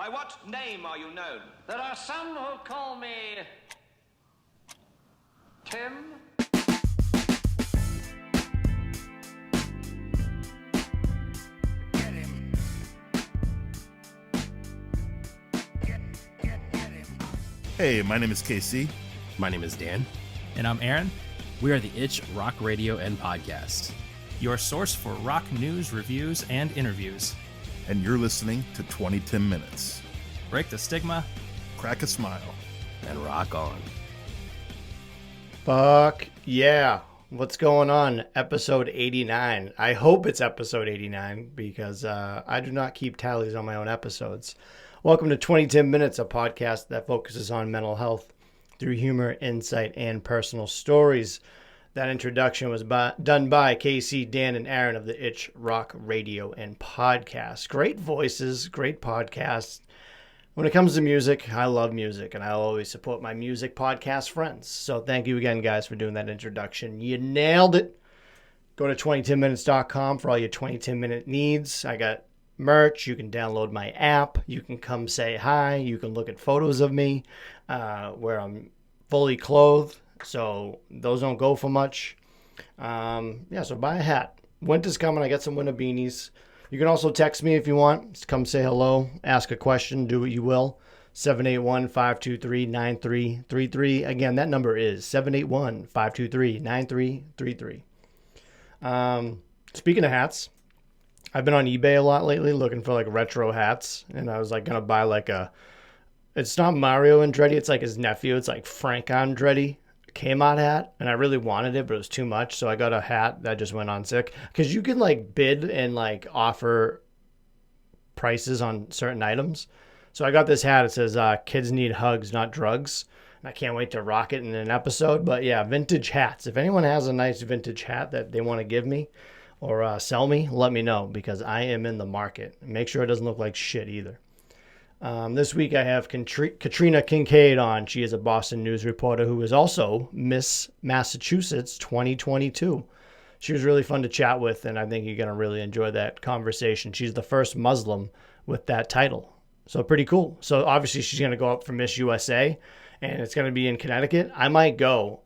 By what name are you known? There are some who call me Tim. Get him. Get him. Hey, my name is KC. My name is Dan. And I'm Aaron, We are the Itch Rock Radio and Podcast. your source for rock news, reviews, and interviews. And you're listening to 20 Tim Minutes. Break the stigma. Crack a smile. And rock on. Fuck yeah. What's going on? Episode 89. I hope it's episode 89 because I do not keep tallies on my own episodes. Welcome to 20 Tim Minutes, a podcast that focuses on mental health through humor, insight, and personal stories. That introduction was done by Casey, Dan, and Aaron of the Itch Rock Radio and Podcast. Great voices, great podcasts. When it comes to music, I love music, and I'll always support my music podcast friends. So thank you again, guys, for doing that introduction. You nailed it. Go to 2010minutes.com for all your 20 10 minute needs. I got merch. You can download my app. You can come say hi. You can look at photos of me where I'm fully clothed. So those don't go for much. So buy a hat. Winter's coming. I got some winter beanies. You can also text me if you want. Just come say hello, ask a question, do what you will. 781-523-9333. Again, that number is 781-523-9333. Speaking of hats, I've been on eBay a lot lately looking for like retro hats. And I was like going to buy like it's not Mario Andretti. It's like his nephew. It's like Frank Andretti. Kmart hat, and I really wanted it, but it was too much, so I got a hat that just went on sick. Because you can like bid and like offer prices on certain items. So I got this hat. It says kids need hugs, not drugs. And I can't wait to rock it in an episode. But yeah, vintage hats. If anyone has a nice vintage hat that they want to give me or sell me, let me know, because I am in the market. Make sure it doesn't look like shit either. This week I have Katrina Kincaid on. She is a Boston news reporter who is also Miss Massachusetts 2022. She was really fun to chat with, and I think you're going to really enjoy that conversation. She's the first Muslim with that title. So pretty cool. So obviously she's going to go up for Miss USA, and it's going to be in Connecticut. I might go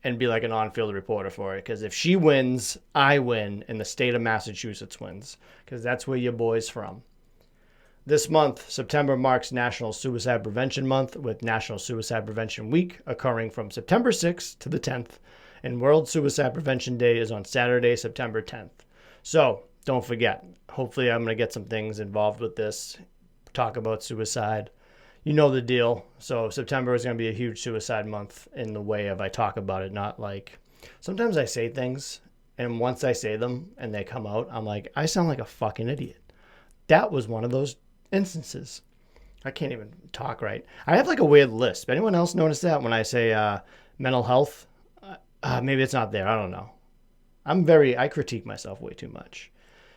and be like an on-field reporter for it, because if she wins, I win, and the state of Massachusetts wins, because that's where your boy's from. This month, September, marks National Suicide Prevention Month, with National Suicide Prevention Week occurring from September 6th to the 10th, and World Suicide Prevention Day is on Saturday, September 10th. So, don't forget. Hopefully, I'm going to get some things involved with this, talk about suicide. You know the deal. So, September is going to be a huge suicide month in the way of I talk about it, not like... Sometimes I say things, and once I say them and they come out, I'm like, I sound like a fucking idiot. That was one of those instances. I can't even talk right. I have like a weird lisp. Anyone else notice that when I say mental health? Maybe it's not there. I don't know. I critique myself way too much.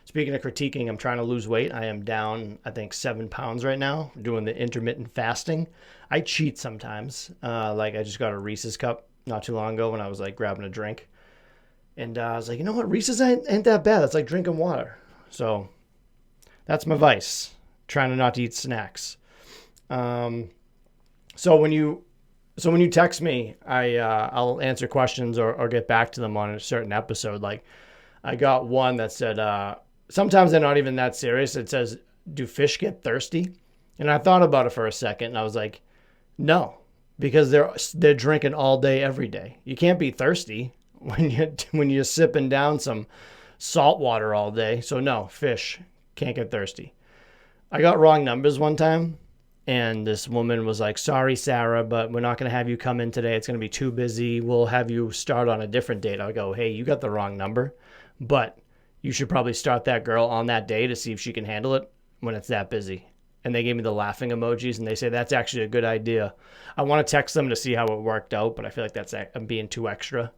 Speaking of critiquing, I'm trying to lose weight. I am down, I think, 7 pounds right now, doing the intermittent fasting. I cheat sometimes. Like I just got a Reese's cup not too long ago when I was like grabbing a drink. And I was like, you know what? Reese's ain't that bad. It's like drinking water. So that's my vice. Trying to not to eat snacks. So when you text me, I'll answer questions or get back to them on a certain episode. Like I got one that said, sometimes they're not even that serious. It says, do fish get thirsty? And I thought about it for a second and I was like, no, because they're drinking all day, every day. You can't be thirsty when you're sipping down some salt water all day. So no, fish can't get thirsty. I got wrong numbers one time, and this woman was like, sorry, Sarah, but we're not going to have you come in today. It's going to be too busy. We'll have you start on a different date. I go, hey, you got the wrong number, but you should probably start that girl on that day to see if she can handle it when it's that busy. And they gave me the laughing emojis, and they say, that's actually a good idea. I want to text them to see how it worked out, but I feel like I'm being too extra.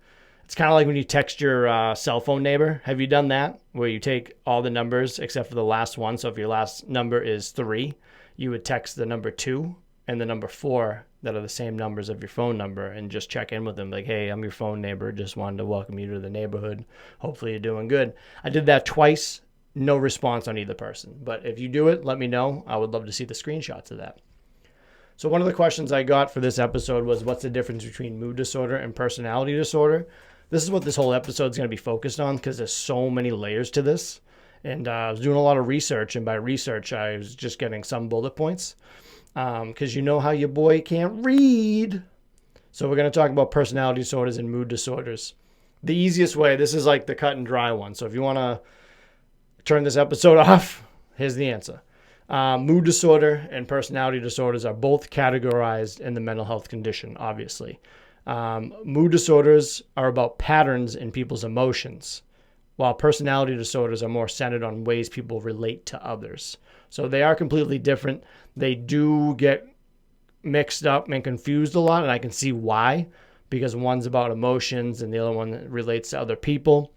It's kind of like when you text your cell phone neighbor. Have you done that? Where you take all the numbers except for the last one. So if your last number is 3, you would text the number 2 and the number 4 that are the same numbers of your phone number and just check in with them. Like, hey, I'm your phone neighbor. Just wanted to welcome you to the neighborhood. Hopefully you're doing good. I did that twice no response on either person. But if you do it, let me know. I would love to see the screenshots of that. So one of the questions I got for this episode was, what's the difference between mood disorder and personality disorder? This is what this whole episode is going to be focused on, because there's so many layers to this. And I was doing a lot of research, and by research, I was just getting some bullet points, because you know how your boy can't read. So we're going to talk about personality disorders and mood disorders. The easiest way, this is like the cut and dry one. So if you want to turn this episode off, here's the answer. Mood disorder and personality disorders are both categorized in the mental health condition, obviously. Mood disorders are about patterns in people's emotions, while personality disorders are more centered on ways people relate to others. So they are completely different. They do get mixed up and confused a lot, and I can see why, because one's about emotions and the other one relates to other people.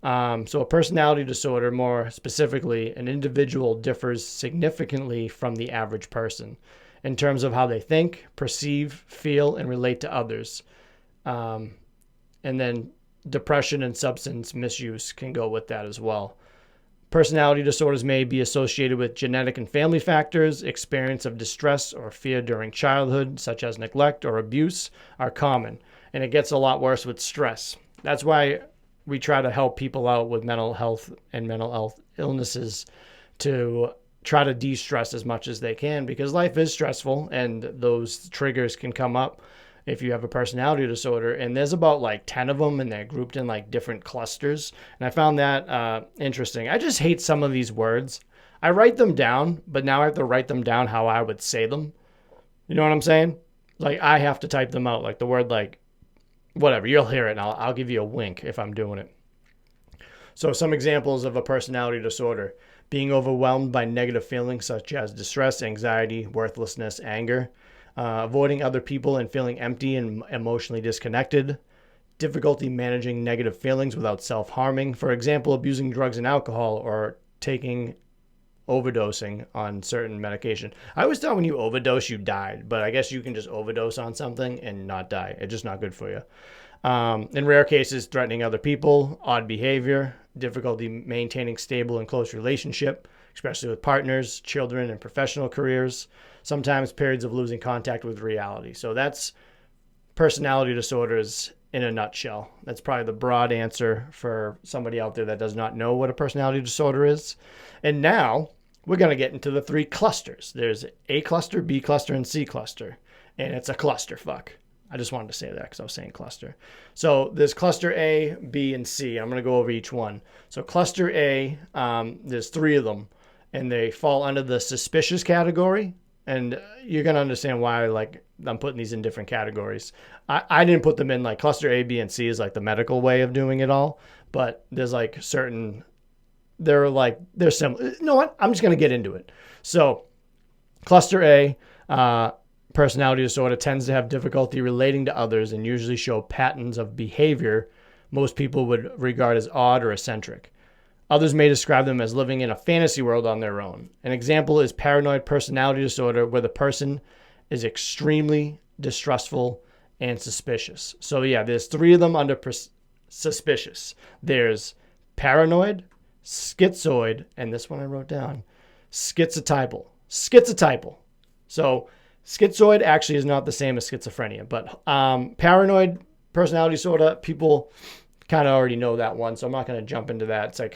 So a personality disorder, more specifically, an individual differs significantly from the average person in terms of how they think, perceive, feel, and relate to others. And then depression and substance misuse can go with that as well. Personality disorders may be associated with genetic and family factors. Experience of distress or fear during childhood, such as neglect or abuse, are common. And it gets a lot worse with stress. That's why we try to help people out with mental health and mental health illnesses to try to de-stress as much as they can, because life is stressful and those triggers can come up if you have a personality disorder. And there's about like 10 of them, and they're grouped in like different clusters. And I found that interesting. I just hate some of these words. I write them down, but now I have to write them down how I would say them. You know what I'm saying? Like I have to type them out, like the word like whatever. You'll hear it, and I'll give you a wink if I'm doing it. So some examples of a personality disorder: being overwhelmed by negative feelings such as distress, anxiety, worthlessness, anger, avoiding other people and feeling empty and emotionally disconnected, difficulty managing negative feelings without self-harming, for example, abusing drugs and alcohol or overdosing on certain medication. I always thought when you overdose, you died, but I guess you can just overdose on something and not die. It's just not good for you. In rare cases, threatening other people, odd behavior, difficulty maintaining stable and close relationship, especially with partners, children, and professional careers. Sometimes periods of losing contact with reality. So that's personality disorders in a nutshell. That's probably the broad answer for somebody out there that does not know what a personality disorder is. And now we're going to get into the three clusters. There's A cluster, B cluster, and C cluster. And it's a clusterfuck. I just wanted to say that because I was saying cluster. So there's cluster A, B, and C. I'm going to go over each one. So cluster A, there's three of them, and they fall under the suspicious category. And you're going to understand why I'm putting these in different categories. I didn't put them in like cluster A, B, and C is like the medical way of doing it all. But there's like certain, they're similar. You know what? I'm just going to get into it. So cluster A, personality disorder, tends to have difficulty relating to others and usually show patterns of behavior most people would regard as odd or eccentric. Others may describe them as living in a fantasy world on their own. An example is paranoid personality disorder, where the person is extremely distrustful and suspicious. So yeah, there's three of them under suspicious. There's paranoid, schizoid, and this one I wrote down, schizotypal. So schizoid actually is not the same as schizophrenia, but paranoid personality disorder, people kind of already know that one, so I'm not going to jump into that. It's like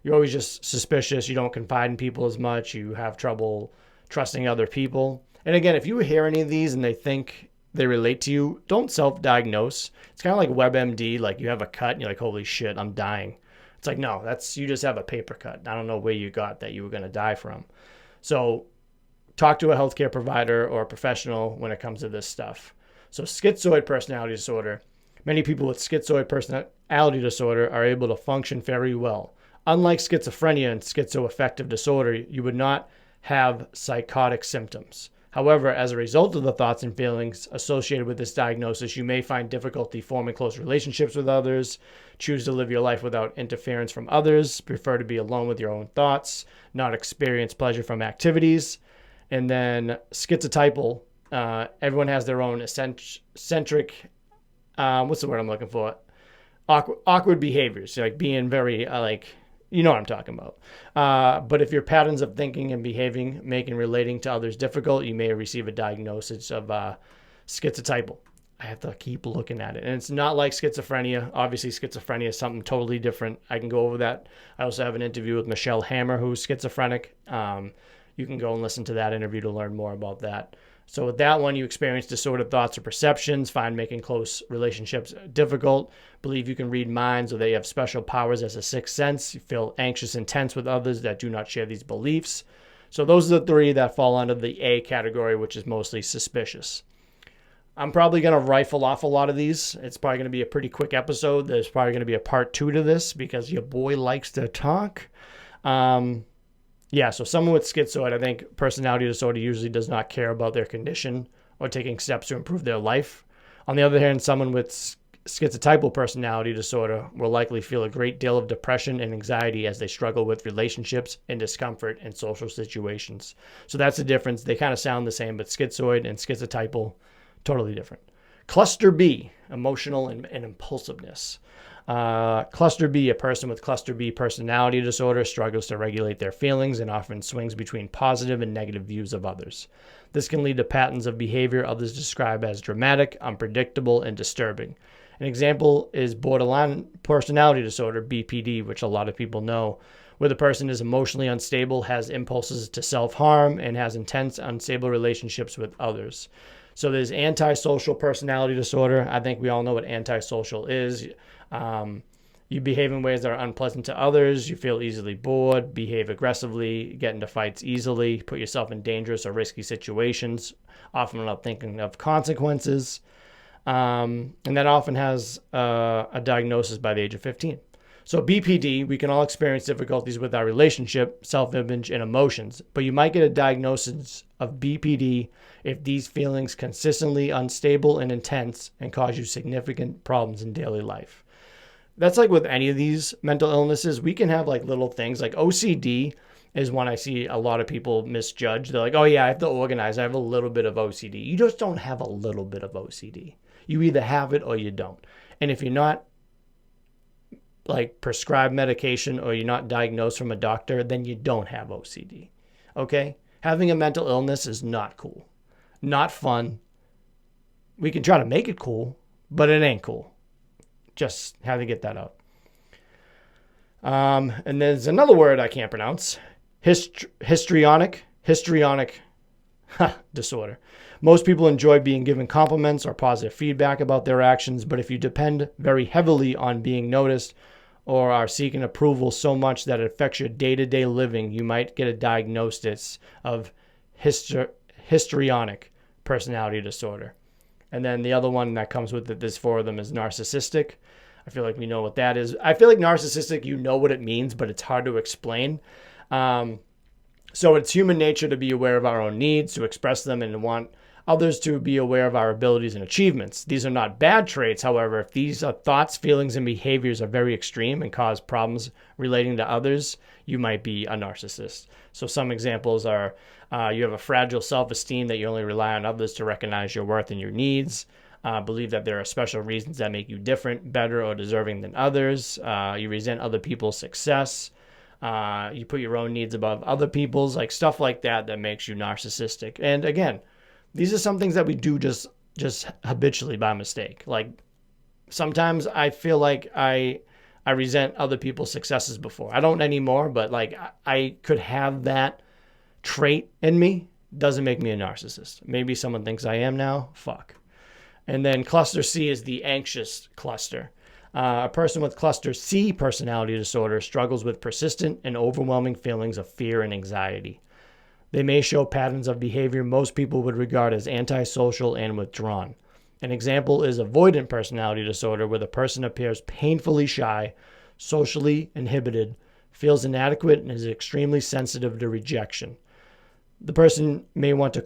you're always just suspicious. You don't confide in people as much. You have trouble trusting other people. And again, if you hear any of these and they think they relate to you, don't self-diagnose. It's kind of like WebMD. Like you have a cut and you're like, holy shit, I'm dying. It's like, no, you just have a paper cut. I don't know where you got that you were going to die from. So talk to a healthcare provider or a professional when it comes to this stuff. So schizoid personality disorder. Many people with schizoid personality disorder are able to function very well. Unlike schizophrenia and schizoaffective disorder, you would not have psychotic symptoms. However, as a result of the thoughts and feelings associated with this diagnosis, you may find difficulty forming close relationships with others, choose to live your life without interference from others, prefer to be alone with your own thoughts, not experience pleasure from activities. And then schizotypal, everyone has their own eccentric, what's the word I'm looking for? Awkward behaviors, like being very You know what I'm talking about. But if your patterns of thinking and behaving make and relating to others difficult, you may receive a diagnosis of schizotypal. I have to keep looking at it. And it's not like schizophrenia. Obviously, schizophrenia is something totally different. I can go over that. I also have an interview with Michelle Hammer, who's schizophrenic. You can go and listen to that interview to learn more about that. So with that one, you experience disordered thoughts or perceptions, find making close relationships difficult, believe you can read minds or they have special powers as a sixth sense, you feel anxious and tense with others that do not share these beliefs. So those are the three that fall under the A category, which is mostly suspicious. I'm probably going to rifle off a lot of these. It's probably going to be a pretty quick episode. There's probably going to be a part 2 to this because your boy likes to talk. So someone with schizoid, I think personality disorder usually does not care about their condition or taking steps to improve their life. On the other hand, someone with schizotypal personality disorder will likely feel a great deal of depression and anxiety as they struggle with relationships and discomfort in social situations. So that's the difference. They kind of sound the same, but schizoid and schizotypal, totally different. Cluster B, emotional and impulsiveness. Cluster B, a person with cluster B personality disorder struggles to regulate their feelings and often swings between positive and negative views of others. This can lead to patterns of behavior others describe as dramatic, unpredictable, and disturbing. An example is borderline personality disorder, BPD, which a lot of people know, where the person is emotionally unstable, has impulses to self-harm, and has intense, unstable relationships with others. So there's antisocial personality disorder. I think we all know what antisocial is. You behave in ways that are unpleasant to others. You feel easily bored, behave aggressively, get into fights easily, put yourself in dangerous or risky situations, often without thinking of consequences. And that often has a diagnosis by the age of 15. So BPD, we can all experience difficulties with our relationship, self-image, and emotions, but you might get a diagnosis of BPD if these feelings consistently unstable and intense and cause you significant problems in daily life. That's like with any of these mental illnesses, we can have like little things like OCD is one I see a lot of people misjudge. They're like, oh yeah, I have to organize. I have a little bit of OCD. You just don't have a little bit of OCD. You either have it or you don't. And if you're not like prescribed medication or you're not diagnosed from a doctor, then you don't have OCD. Okay? Having a mental illness is not cool. Not fun. We can try to make it cool, but it ain't cool. Just had to get that out. And there's another word I can't pronounce. Histrionic disorder. Most people enjoy being given compliments or positive feedback about their actions, but if you depend very heavily on being noticed or are seeking approval so much that it affects your day-to-day living, you might get a diagnosis of histrionic personality disorder. And then the other one that comes with it, there's 4 of them, is narcissistic. I feel like we know what that is. I feel like narcissistic, you know what it means, but it's hard to explain. So it's human nature to be aware of our own needs, to express them, and to want others to be aware of our abilities and achievements. These are not bad traits. However, if these thoughts, feelings, and behaviors are very extreme and cause problems relating to others, you might be a narcissist. So some examples are you have a fragile self-esteem that you only rely on others to recognize your worth and your needs. Believe that there are special reasons that make you different, better, or deserving than others. You resent other people's success. You put your own needs above other people's, like stuff like that makes you narcissistic. And again, these are some things that we do just habitually by mistake. Like sometimes I feel like I resent other people's successes before. I don't anymore, but like I could have that trait in me. Doesn't make me a narcissist. Maybe someone thinks I am now. Fuck. And then cluster C is the anxious cluster. A person with cluster C personality disorder struggles with persistent and overwhelming feelings of fear and anxiety. They may show patterns of behavior most people would regard as antisocial and withdrawn. An example is avoidant personality disorder, where the person appears painfully shy, socially inhibited, feels inadequate, and is extremely sensitive to rejection. The person may want to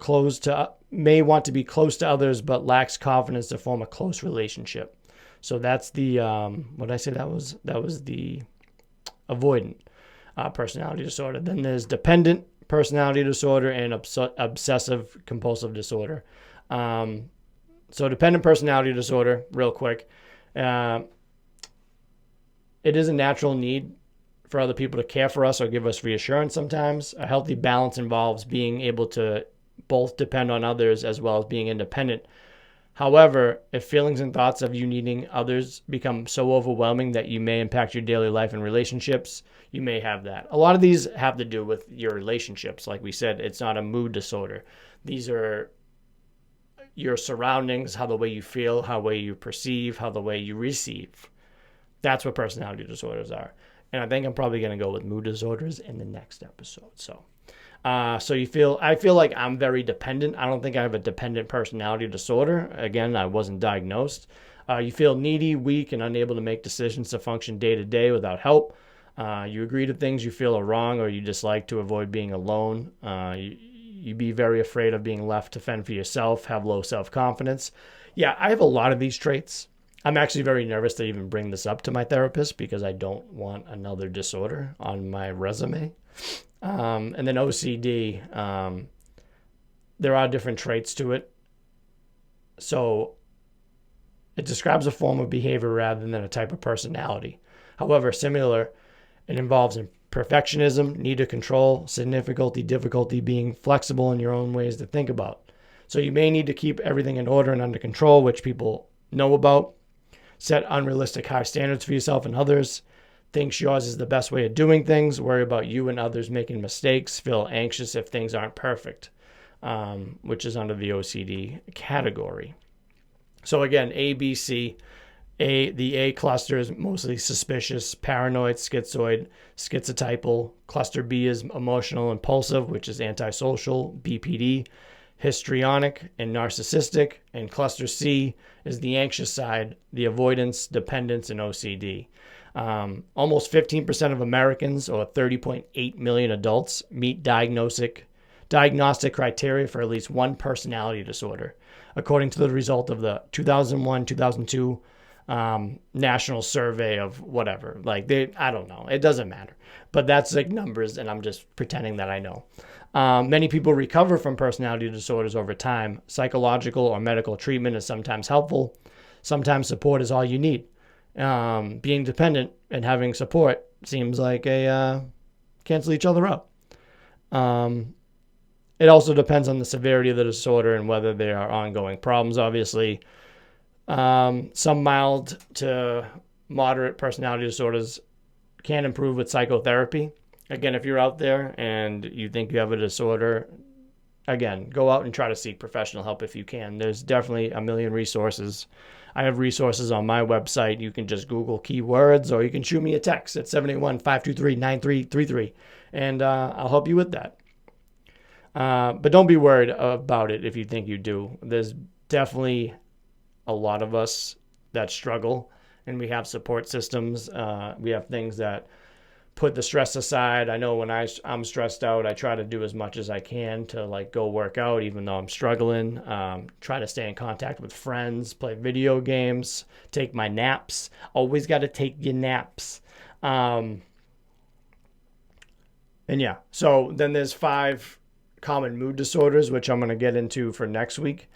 be close to others, but lacks confidence to form a close relationship. So that's the what did I say that was? That was the avoidant personality disorder. Then there's dependent personality disorder and obsessive compulsive disorder. So dependent personality disorder, real quick, it is a natural need for other people to care for us or give us reassurance sometimes. A healthy balance involves being able to both depend on others as well as being independent. However, if feelings and thoughts of you needing others become so overwhelming that you may impact your daily life and relationships, you may have that. A lot of these have to do with your relationships. Like we said, it's not a mood disorder. These are your surroundings, how the way you feel, how the way you perceive, how the way you receive. That's what personality disorders are. And I think I'm probably going to go with mood disorders in the next episode. So I feel like I'm very dependent. I don't think I have a dependent personality disorder. Again, I wasn't diagnosed. You feel needy, weak, and unable to make decisions to function day to day without help. You agree to things you feel are wrong or you dislike to avoid being alone. You be very afraid of being left to fend for yourself, have low self-confidence. Yeah, I have a lot of these traits. I'm actually very nervous to even bring this up to my therapist because I don't want another disorder on my resume. And then OCD, there are different traits to it. So it describes a form of behavior rather than a type of personality. However, similar, it involves perfectionism, need to control, difficulty being flexible in your own ways to think about. So you may need to keep everything in order and under control, which people know about. Set unrealistic high standards for yourself and others. Thinks yours is the best way of doing things. Worry about you and others making mistakes. Feel anxious if things aren't perfect, which is under the OCD category. So again, A, B, C. The A cluster is mostly suspicious, paranoid, schizoid, schizotypal. Cluster B is emotional, impulsive, which is antisocial, BPD, histrionic, and narcissistic. And cluster C is the anxious side, the avoidance, dependence, and OCD. Almost 15% of Americans, or 30.8 million adults, meet diagnostic criteria for at least one personality disorder, according to the result of the 2001-2002 national survey of whatever. I don't know. It doesn't matter. But that's like numbers, and I'm just pretending that I know. Many people recover from personality disorders over time. Psychological or medical treatment is sometimes helpful. Sometimes support is all you need. Being dependent and having support seems like cancel each other out. It also depends on the severity of the disorder and whether there are ongoing problems, obviously. Some mild to moderate personality disorders can improve with psychotherapy. Again, if you're out there and you think you have a disorder, again, go out and try to seek professional help if you can. There's definitely a million resources. I have resources on my website. You can just Google keywords, or you can shoot me a text at 781-523-9333, and I'll help you with that. But don't be worried about it if you think you do. There's definitely a lot of us that struggle, and we have support systems. We have things that put the stress aside. I know when I'm stressed out, I try to do as much as I can to go work out, even though I'm struggling. Try to stay in contact with friends, play video games, take my naps. Always got to take your naps. And yeah, so then there's 5 common mood disorders, which I'm going to get into for next week.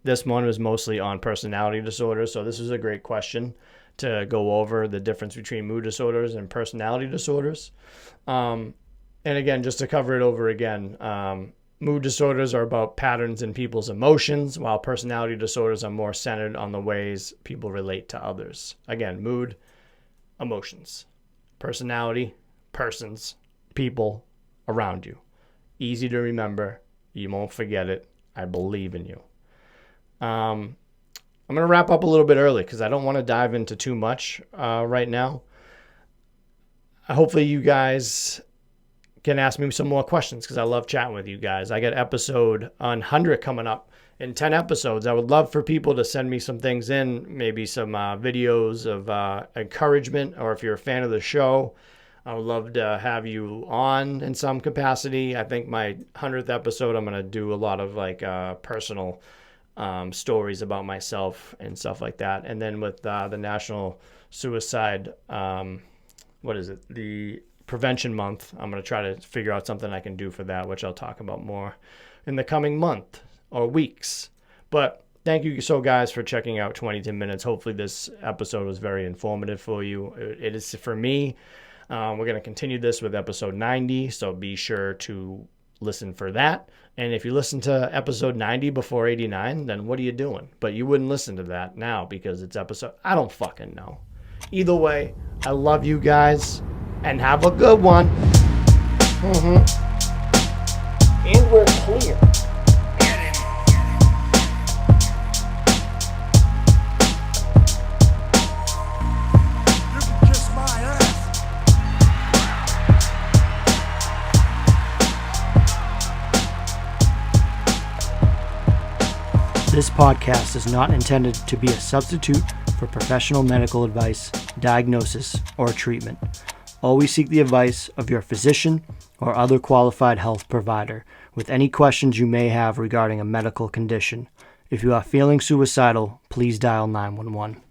This one was mostly on personality disorders, so this is a great question to go over the difference between mood disorders and personality disorders. And again, just to cover it over again, mood disorders are about patterns in people's emotions, while personality disorders are more centered on the ways people relate to others. Again, mood, emotions, personality, persons, people around you. Easy to remember. You won't forget it. I believe in you. I'm going to wrap up a little bit early because I don't want to dive into too much right now. Hopefully you guys can ask me some more questions because I love chatting with you guys. I got episode 100 coming up in 10 episodes. I would love for people to send me some things in, maybe some videos of encouragement, or if you're a fan of the show, I would love to have you on in some capacity. I think my 100th episode, I'm going to do a lot of personal stories about myself and stuff like that. And then with the National Suicide, the Prevention Month, I'm going to try to figure out something I can do for that, which I'll talk about more in the coming month or weeks. But thank you so guys for checking out 22 Minutes. Hopefully this episode was very informative for you. It is for me. We're going to continue this with episode 90, so be sure to listen for that. And if you listen to episode 90 before 89, then what are you doing? But you wouldn't listen to that now because it's episode... I don't fucking know. Either way, I love you guys, and have a good one. And we're clear. This podcast is not intended to be a substitute for professional medical advice, diagnosis, or treatment. Always seek the advice of your physician or other qualified health provider with any questions you may have regarding a medical condition. If you are feeling suicidal, please dial 911.